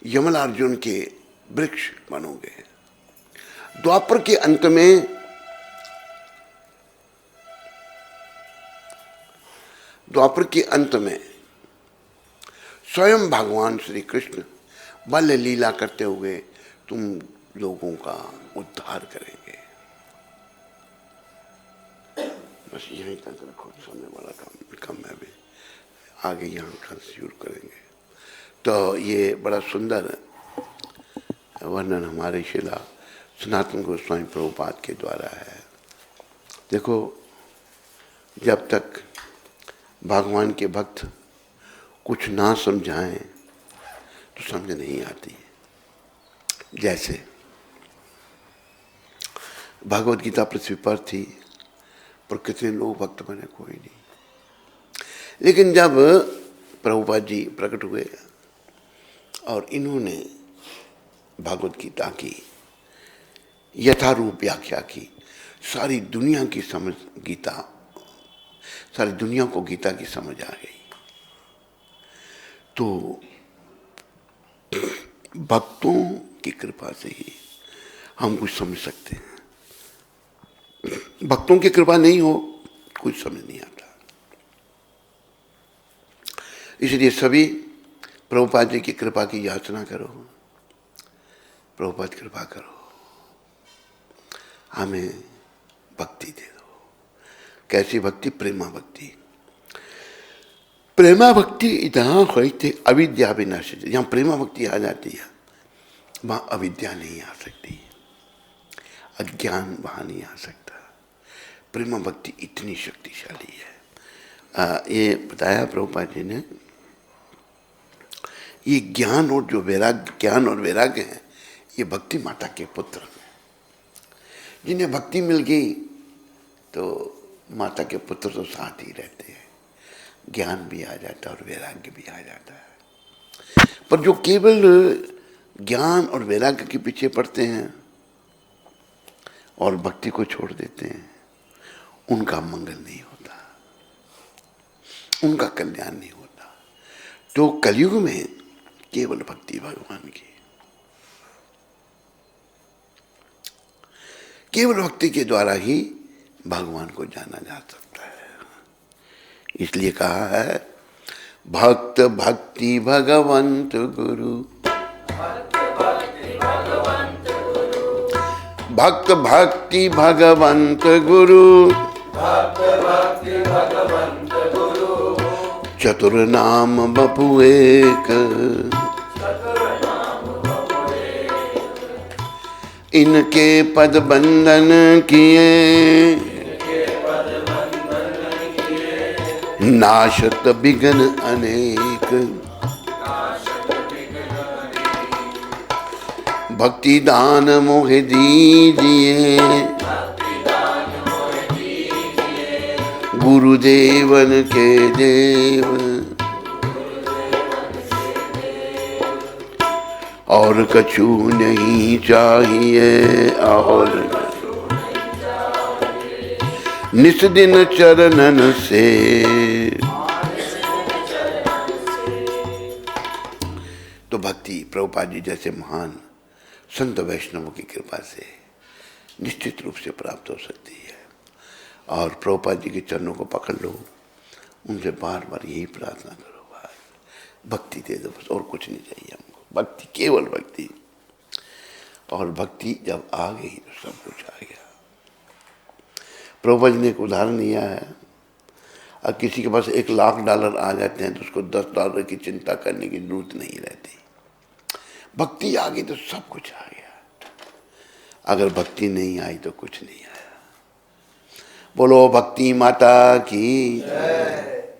यमलार्जुन के वृक्ष बनोगे। द्वापर के अंत में स्वयं भगवान श्री कृष्ण बल लीला करते हुए तुम लोगों का उद्धार करेंगे। बस यहीं तक रखो, समय वाला कम है, भी आगे यहाँ कल शुरू करेंगे। तो ये बड़ा सुंदर वर्णन हमारे शिला सनातन गोस्वामी प्रभुपाद के द्वारा है। देखो, जब तक भगवान के भक्त कुछ ना समझाएं तो समझ नहीं आती। जैसे भगवत गीता पृथ्वी पर थी, पर कितने लोग भक्त बने, कोई नहीं। लेकिन जब प्रभुपाद जी प्रकट हुए और इन्होंने भगवत गीता की यथारूप व्याख्या की, सारी दुनिया की समझ गीता, सारी दुनिया को गीता की समझ आ गई। तो भक्तों की कृपा से ही हम कुछ समझ सकते हैं। भक्तों की कृपा नहीं हो, कुछ समझ नहीं आता। इसलिए सभी प्रभुपाद जी की कृपा की याचना करो। प्रभुपाद कृपा करो, हमें भक्ति दे दो। कैसी भक्ति? प्रेमा भक्ति। प्रेमा भक्ति जहाँ हुई थी अविद्या विनाशी, जहाँ प्रेमा भक्ति आ जाती है वहाँ अविद्या नहीं आ सकती, अज्ञान वहाँ नहीं आ सकता। प्रेमा भक्ति इतनी शक्तिशाली है। ये बताया प्रभुपाद जी ने, ये ज्ञान और जो वैराग्य, ज्ञान और वैराग्य है, ये भक्ति माता के पुत्र हैं। जिन्हें भक्ति मिल गई तो माता के पुत्र तो साथ ही रहते हैं, ज्ञान भी आ जाता है और वैराग्य भी आ जाता है। पर जो केवल ज्ञान और वैराग्य के पीछे पड़ते हैं और भक्ति को छोड़ देते हैं, उनका मंगल नहीं होता, उनका कल्याण नहीं होता। तो कलयुग में केवल भक्ति भगवान की, केवल भक्ति के द्वारा ही भगवान को जाना जा सकता है। इसलिए कहा है, भक्त भक्ति भगवंत गुरु, भक्त भक्ति भगवंत गुरु, चतुर नाम बपु एक, इनके पद बंधन किए, नाशत विघ्न अनेक, भक्ति दान मोह दीजिए, गुरुदेवन के देव, और कछु नहीं चाहिए, और निस दिन चरणन से भक्ति प्रभुपाद जी जैसे महान संत वैष्णवों की कृपा से निश्चित रूप से प्राप्त हो सकती है। और प्रभुपाद जी के चरणों को पकड़ लो, उनसे बार बार यही प्रार्थना करो, बस भक्ति दे दो, बस और कुछ नहीं चाहिए हमको, भक्ति, केवल भक्ति। और भक्ति जब आ गई तो सब कुछ आ गया। प्रभुपाद जी ने एक उदाहरण दिया है, अब किसी के पास $1,00,000 आ जाते हैं तो उसको $10 की चिंता करने की जरूरत नहीं रहती। भक्ति आ गई तो सब कुछ आ गया। अगर भक्ति नहीं आई तो कुछ नहीं आया। बोलो भक्ति माता की जय।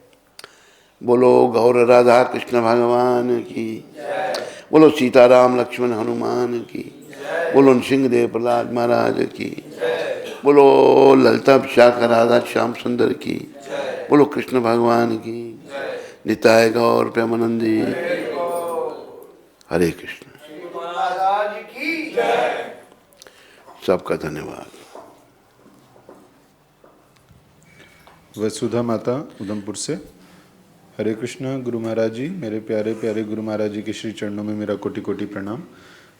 बोलो गौर राधा कृष्ण भगवान की जय। बोलो सीताराम लक्ष्मण हनुमान की जय। बोलो सिंहदेव प्रहलाद महाराज की जय। बोलो ललिता विशाखा राधा श्याम सुंदर की जय। बोलो कृष्ण भगवान की जय। निताय गौर प्रेमानंदी हरे कृष्ण। सबका धन्यवाद। वसुधा माता उधमपुर से। हरे कृष्णा गुरु महाराज जी, मेरे प्यारे प्यारे गुरु महाराज जी के श्री चरणों में मेरा कोटि कोटि प्रणाम।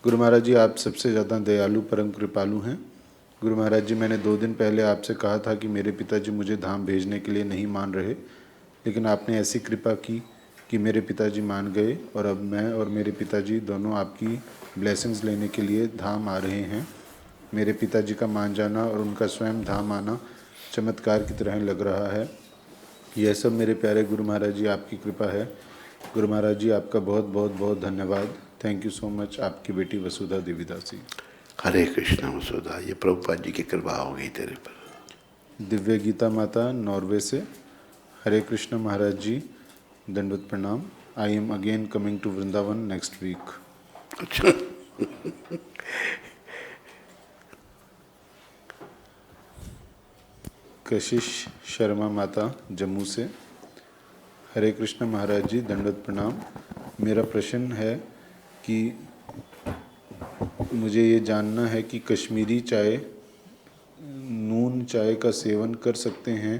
गुरु महाराज जी, आप सबसे ज़्यादा दयालु परम कृपालु हैं। गुरु महाराज जी, मैंने 2 दिन पहले आपसे कहा था कि मेरे पिताजी मुझे धाम भेजने के लिए नहीं मान रहे, लेकिन आपने ऐसी कृपा की कि मेरे पिताजी मान गए और अब मैं और मेरे पिताजी दोनों आपकी ब्लेसिंग्स लेने के लिए धाम आ रहे हैं। मेरे पिताजी का मान जाना और उनका स्वयं धाम आना चमत्कार की तरह लग रहा है। यह सब मेरे प्यारे गुरु महाराज जी आपकी कृपा है। गुरु महाराज जी, आपका बहुत बहुत बहुत धन्यवाद। Thank you so much. आपकी बेटी वसुधा देवीदासी। हरे कृष्णा वसुधा, ये प्रभुपाद जी की कृपा हो गई तेरे पर। दिव्य गीता माता नॉर्वे से। हरे कृष्ण महाराज जी, दंडवत प्रणाम। I am again coming to Vrindavan next week. अच्छा। कशिश शर्मा माता जम्मू से। हरे कृष्ण महाराज जी, दंडवत प्रणाम। मेरा प्रश्न है कि मुझे ये जानना है कि कश्मीरी चाय, नून चाय का सेवन कर सकते हैं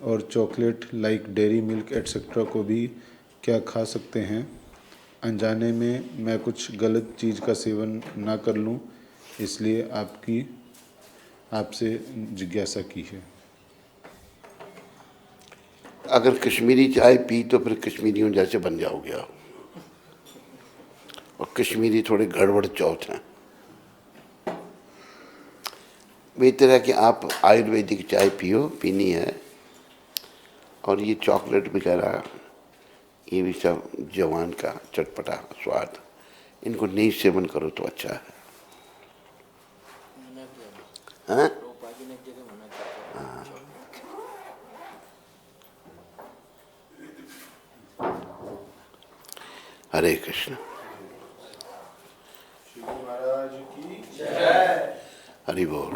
और chocolate like dairy milk etcetera को भी क्या खा सकते हैं? अनजाने में मैं कुछ गलत चीज़ का सेवन ना कर लूँ, इसलिए आपसे जिज्ञासा की है। अगर कश्मीरी चाय पी तो फिर कश्मीरियों जैसे बन जाओगे आप। और कश्मीरी थोड़े गड़बड़ चौथ हैं। बेहतर है कि आप आयुर्वेदिक चाय पियो, पीनी है। और ये चॉकलेट वगैरह, ये भी सब जवान का चटपटा स्वाद, इनको नहीं सेवन करो तो अच्छा है। हाँ? हरे कृष्ण। महाराज की जय। हरि बोल।